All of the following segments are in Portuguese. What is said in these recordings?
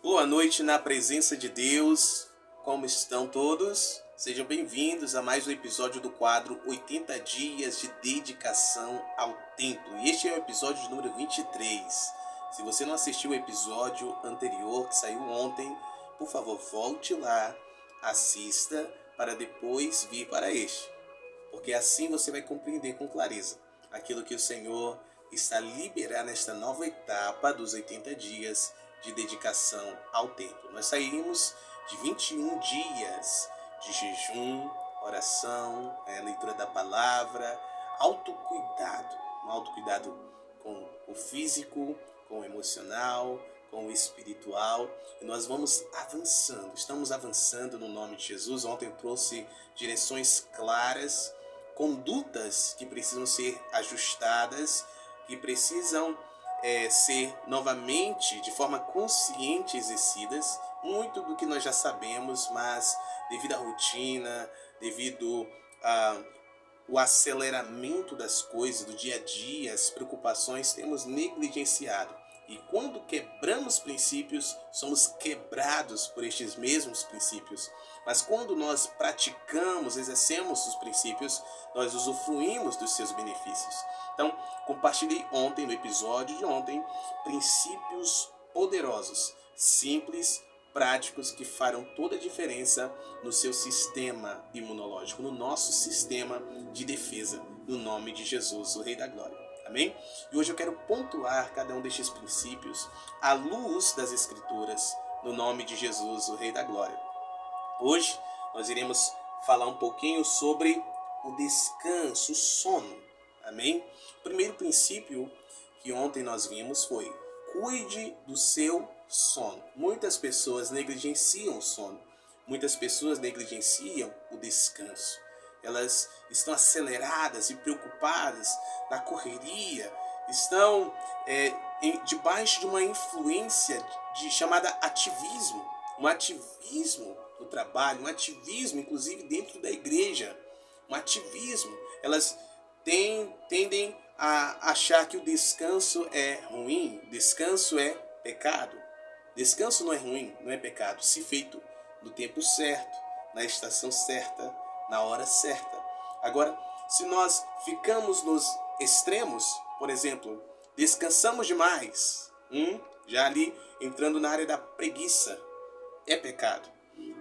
Boa noite na presença de Deus. Como estão todos? Sejam bem-vindos a mais um episódio do quadro 80 Dias de Dedicação ao Templo. E este é o episódio de número 23. Se você não assistiu o episódio anterior, que saiu ontem, por favor, volte lá, assista, para depois vir para este. Porque assim você vai compreender com clareza aquilo que o Senhor está a liberar nesta nova etapa dos 80 dias de dedicação ao templo. Nós saímos de 21 dias de jejum, oração, leitura da palavra, autocuidado. Um autocuidado com o físico, com o emocional, com o espiritual. E nós vamos avançando, estamos avançando no nome de Jesus. Ontem eu trouxe direções claras, condutas que precisam ser ajustadas, que precisam ser novamente, de forma consciente, exercidas. Muito do que nós já sabemos, mas devido à rotina, devido ao aceleramento das coisas, do dia a dia, as preocupações, temos negligenciado. E quando quebramos princípios, somos quebrados por estes mesmos princípios. Mas quando nós praticamos, exercemos os princípios, nós usufruímos dos seus benefícios. Então, compartilhei ontem, no episódio de ontem, princípios poderosos, simples, práticos, que farão toda a diferença no seu sistema imunológico, no nosso sistema de defesa, no nome de Jesus, o Rei da Glória. Amém? E hoje eu quero pontuar cada um destes princípios à luz das Escrituras, no nome de Jesus, o Rei da Glória. Hoje nós iremos falar um pouquinho sobre o descanso, o sono. Amém? O primeiro princípio que ontem nós vimos foi: cuide do seu sono. Muitas pessoas negligenciam o sono. Muitas pessoas negligenciam o descanso. Elas estão aceleradas e preocupadas na correria, estão debaixo de uma influência chamada ativismo, um ativismo no trabalho, um ativismo inclusive dentro da igreja, um ativismo. Elas tendem a achar que o descanso é ruim, descanso é pecado. Descanso não é ruim, não é pecado, se feito no tempo certo, na estação certa, na hora certa. Agora, se nós ficamos nos extremos, por exemplo, descansamos demais, já ali entrando na área da preguiça, é pecado.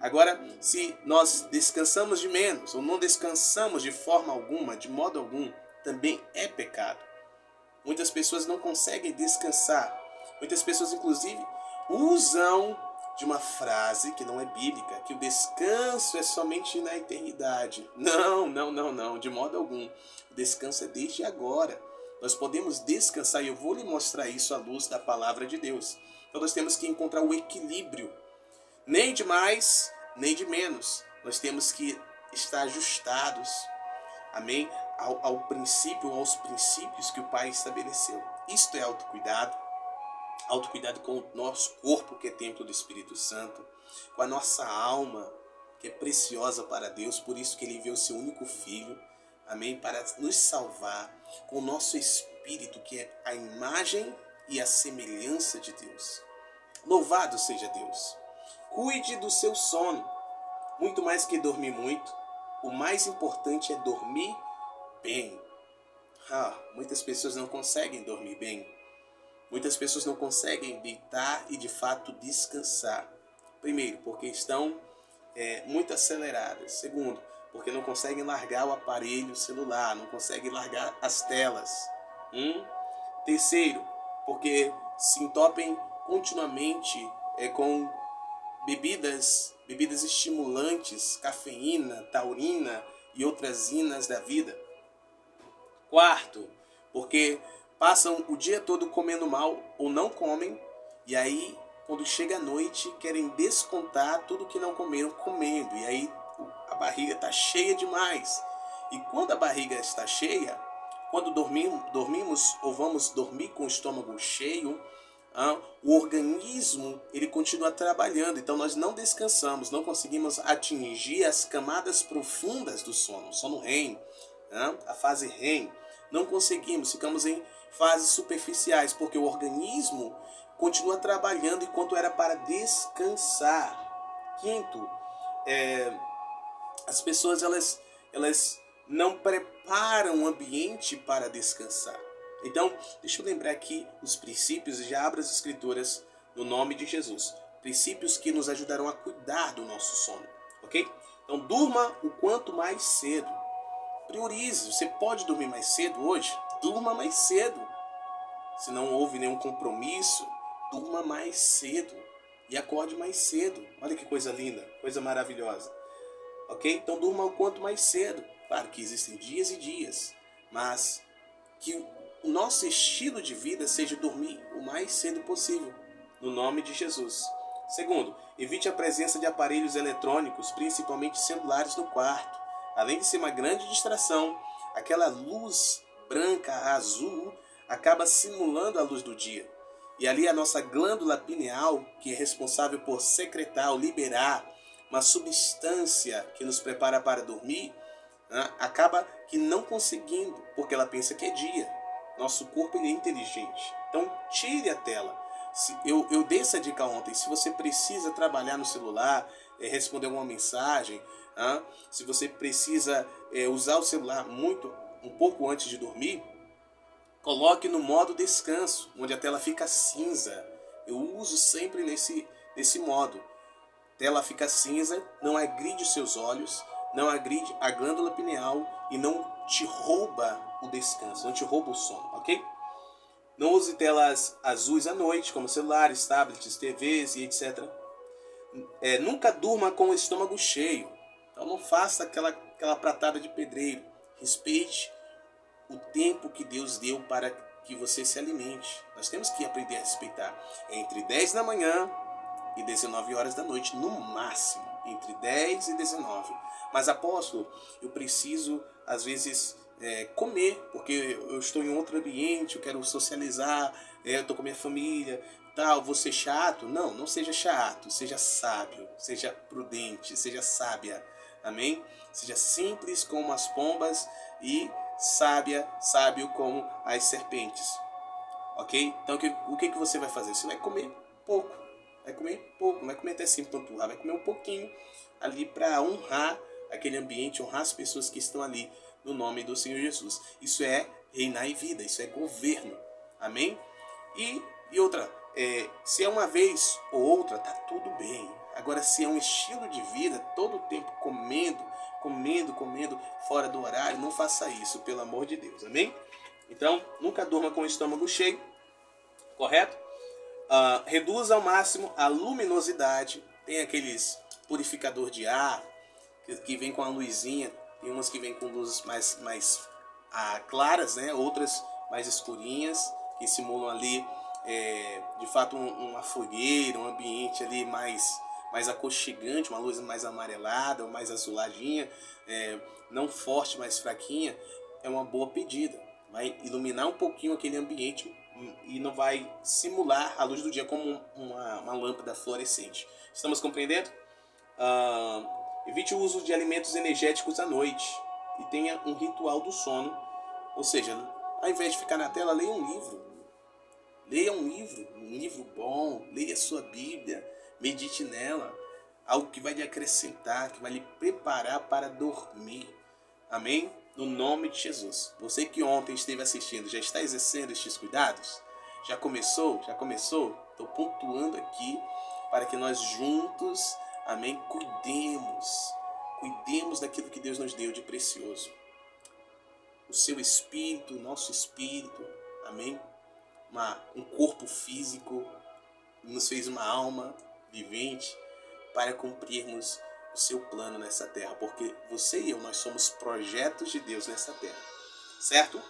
Agora, se nós descansamos de menos ou não descansamos de forma alguma, de modo algum, também é pecado. Muitas pessoas não conseguem descansar. Muitas pessoas, inclusive, usam de uma frase que não é bíblica, que o descanso é somente na eternidade. Não, de modo algum. O descanso é desde agora. Nós podemos descansar e eu vou lhe mostrar isso à luz da palavra de Deus. Então nós temos que encontrar o equilíbrio. Nem de mais, nem de menos. Nós temos que estar ajustados, amém, ao princípio, aos princípios que o Pai estabeleceu. Isto é autocuidado. Autocuidado com o nosso corpo, que é templo do Espírito Santo, com a nossa alma, que é preciosa para Deus, por isso que Ele enviou o seu único Filho, amém, para nos salvar, com o nosso espírito, que é a imagem e a semelhança de Deus. Louvado seja Deus. Cuide do seu sono, muito mais que dormir muito, o mais importante é dormir bem. Muitas pessoas não conseguem dormir bem. Muitas pessoas não conseguem deitar e de fato descansar. Primeiro, porque estão muito aceleradas. Segundo, porque não conseguem largar o aparelho celular, não conseguem largar as telas. Terceiro, porque se entopem continuamente com bebidas estimulantes, cafeína, taurina e outras inas da vida. Quarto, porque passam o dia todo comendo mal ou não comem, e aí quando chega a noite querem descontar tudo que não comeram comendo, e aí a barriga está cheia demais. E quando a barriga está cheia, quando dormimos ou vamos dormir com o estômago cheio, o organismo ele continua trabalhando, então nós não descansamos, não conseguimos atingir as camadas profundas do sono REM, a fase REM, não conseguimos, ficamos em fases superficiais, porque o organismo continua trabalhando enquanto era para descansar. Quinto, as pessoas elas não preparam o ambiente para descansar. Então, deixa eu lembrar aqui os princípios, e já abro as escrituras no nome de Jesus. Princípios que nos ajudarão a cuidar do nosso sono, ok? Então, durma o quanto mais cedo. Priorize. Você pode dormir mais cedo hoje? Durma mais cedo. Se não houve nenhum compromisso, durma mais cedo e acorde mais cedo. Olha que coisa linda, coisa maravilhosa. Ok? Então durma o quanto mais cedo. Claro que existem dias e dias, mas que o nosso estilo de vida seja dormir o mais cedo possível, no nome de Jesus. Segundo, evite a presença de aparelhos eletrônicos, principalmente celulares, no quarto. Além de ser uma grande distração, aquela luz branca, azul, acaba simulando a luz do dia. E ali a nossa glândula pineal, que é responsável por secretar ou liberar uma substância que nos prepara para dormir, acaba que não conseguindo, porque ela pensa que é dia. Nosso corpo é inteligente. Então tire a tela. Eu dei essa dica ontem. Se você precisa trabalhar no celular, responder alguma mensagem, se você precisa usar o celular um pouco antes de dormir, coloque no modo descanso, onde a tela fica cinza. Eu uso sempre nesse modo. Tela fica cinza, não agride os seus olhos, não agride a glândula pineal e não te rouba o descanso, não te rouba o sono, ok? Não use telas azuis à noite, como celulares, tablets, TVs e etc. Nunca durma com o estômago cheio. Então não faça aquela pratada de pedreiro. Respeite o tempo que Deus deu para que você se alimente. Nós temos que aprender a respeitar. Entre 10 da manhã e 19 horas da noite, no máximo. Entre 10 e 19. Mas, apóstolo, eu preciso, às vezes, comer, porque eu estou em outro ambiente, eu quero socializar, eu estou com minha família, tal, vou ser chato. Não, não seja chato, seja sábio, seja prudente, seja sábia. Amém? Seja simples como as pombas e sábio como as serpentes. Ok? Então o que você vai fazer? Você vai comer pouco. Não vai comer até 5 panturras, vai comer um pouquinho ali para honrar aquele ambiente, honrar as pessoas que estão ali no nome do Senhor Jesus. Isso é reinar em vida, isso é governo. Amém? E outra, se é uma vez ou outra, tá tudo bem. Agora, se é um estilo de vida, todo o tempo comendo fora do horário, não faça isso, pelo amor de Deus, amém? Então, nunca durma com o estômago cheio, correto? Reduza ao máximo a luminosidade. Tem aqueles purificador de ar que vem com a luzinha, tem umas que vem com luzes mais claras, né? Outras mais escurinhas, que simulam ali de fato uma fogueira, um ambiente ali mais aconchegante, uma luz mais amarelada ou mais azuladinha, não forte, mas fraquinha. É uma boa pedida, vai iluminar um pouquinho aquele ambiente e não vai simular a luz do dia como uma lâmpada fluorescente. Estamos compreendendo? Evite o uso de alimentos energéticos à noite e tenha um ritual do sono, ou seja, ao invés de ficar na tela, leia um livro. Leia um livro bom, leia a sua Bíblia, medite nela, algo que vai lhe acrescentar, que vai lhe preparar para dormir. Amém? No nome de Jesus. Você que ontem esteve assistindo, já está exercendo estes cuidados? Já começou? Estou pontuando aqui para que nós juntos, amém, cuidemos daquilo que Deus nos deu de precioso. O seu espírito, o nosso espírito, amém? Um corpo físico, nos fez uma alma vivente para cumprirmos o seu plano nessa terra, porque você e eu, nós somos projetos de Deus nessa terra, certo?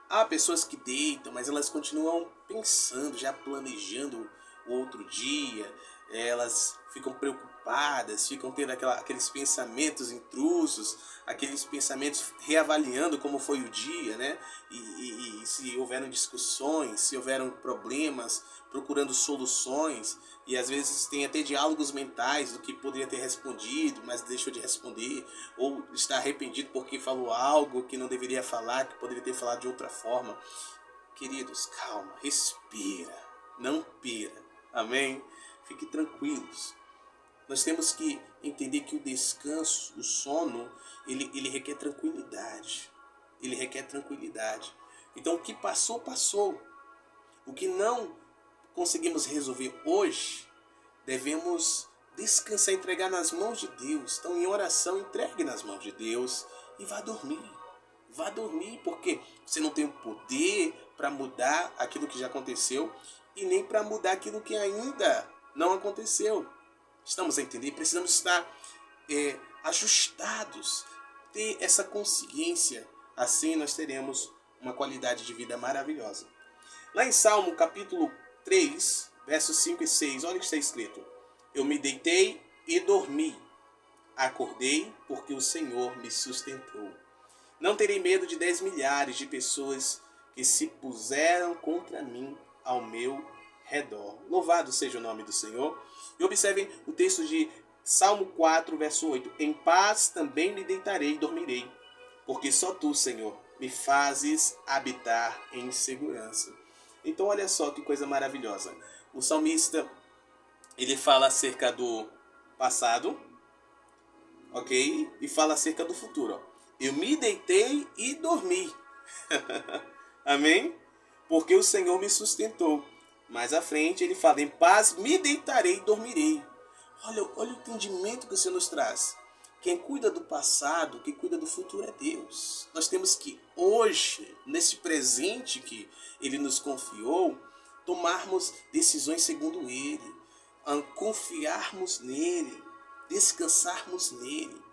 Há pessoas que deitam, mas elas continuam pensando, já planejando o outro dia, elas ficam preocupadas, ficam tendo aqueles pensamentos intrusos, aqueles pensamentos reavaliando como foi o dia, né? E se houveram discussões, se houveram problemas, procurando soluções, e às vezes tem até diálogos mentais do que poderia ter respondido, mas deixou de responder, ou está arrependido porque falou algo que não deveria falar, que poderia ter falado de outra forma. Queridos, calma, respira. não pira. Amém? Fiquem tranquilos. Nós temos que entender que o descanso, o sono, ele requer tranquilidade. Ele requer tranquilidade. Então o que passou, passou. O que não conseguimos resolver hoje, devemos descansar, entregar nas mãos de Deus. Então, em oração, entregue nas mãos de Deus e vá dormir. Vá dormir, porque você não tem o poder para mudar aquilo que já aconteceu e nem para mudar aquilo que ainda não aconteceu. Estamos a entender? Precisamos estar ajustados, ter essa consciência. Assim nós teremos uma qualidade de vida maravilhosa. Lá em Salmo capítulo 3, versos 5 e 6, olha o que está escrito. Eu me deitei e dormi. Acordei porque o Senhor me sustentou. Não terei medo de 10 milhares de pessoas que se puseram contra mim ao meu redor. Louvado seja o nome do Senhor. E observem o texto de Salmo 4, verso 8. Em paz também me deitarei e dormirei, porque só tu, Senhor, me fazes habitar em segurança. Então olha só que coisa maravilhosa. O salmista, ele fala acerca do passado, ok? E fala acerca do futuro. Ó. Eu me deitei e dormi. Amém? Porque o Senhor me sustentou. Mais à frente ele fala, em paz me deitarei e dormirei. Olha o entendimento que o Senhor nos traz. Quem cuida do passado, quem cuida do futuro é Deus. Nós temos que hoje, nesse presente que Ele nos confiou, tomarmos decisões segundo Ele, confiarmos nele, descansarmos nele.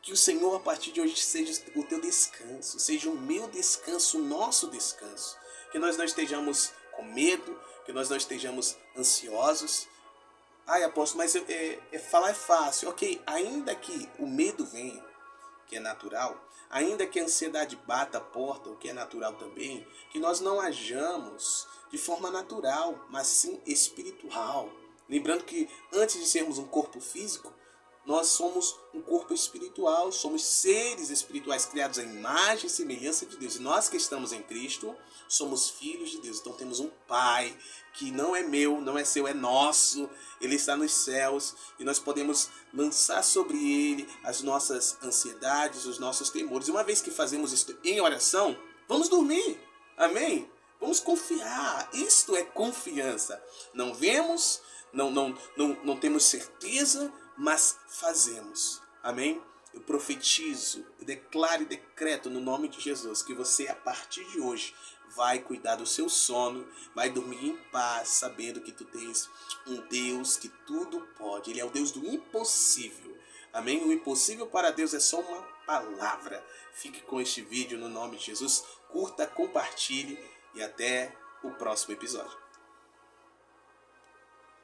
Que o Senhor, a partir de hoje, seja o teu descanso, seja o meu descanso, o nosso descanso. Que nós não estejamos com medo, que nós não estejamos ansiosos. Ai, apóstolo, mas falar é fácil. Ok, ainda que o medo venha, que é natural, ainda que a ansiedade bata a porta, o que é natural também, que nós não hajamos de forma natural, mas sim espiritual. Lembrando que antes de sermos um corpo físico, nós somos um corpo espiritual, somos seres espirituais criados à imagem e semelhança de Deus. E nós que estamos em Cristo, somos filhos de Deus. Então temos um Pai que não é meu, não é seu, é nosso. Ele está nos céus e nós podemos lançar sobre Ele as nossas ansiedades, os nossos temores. E uma vez que fazemos isso em oração, vamos dormir. Amém? Vamos confiar. Isto é confiança. Não vemos, não temos certeza, mas fazemos. Amém? Eu profetizo, eu declaro e decreto no nome de Jesus que você, a partir de hoje, vai cuidar do seu sono, vai dormir em paz, sabendo que tu tens um Deus que tudo pode. Ele é o Deus do impossível. Amém? O impossível para Deus é só uma palavra. Fique com este vídeo no nome de Jesus. Curta, compartilhe e até o próximo episódio.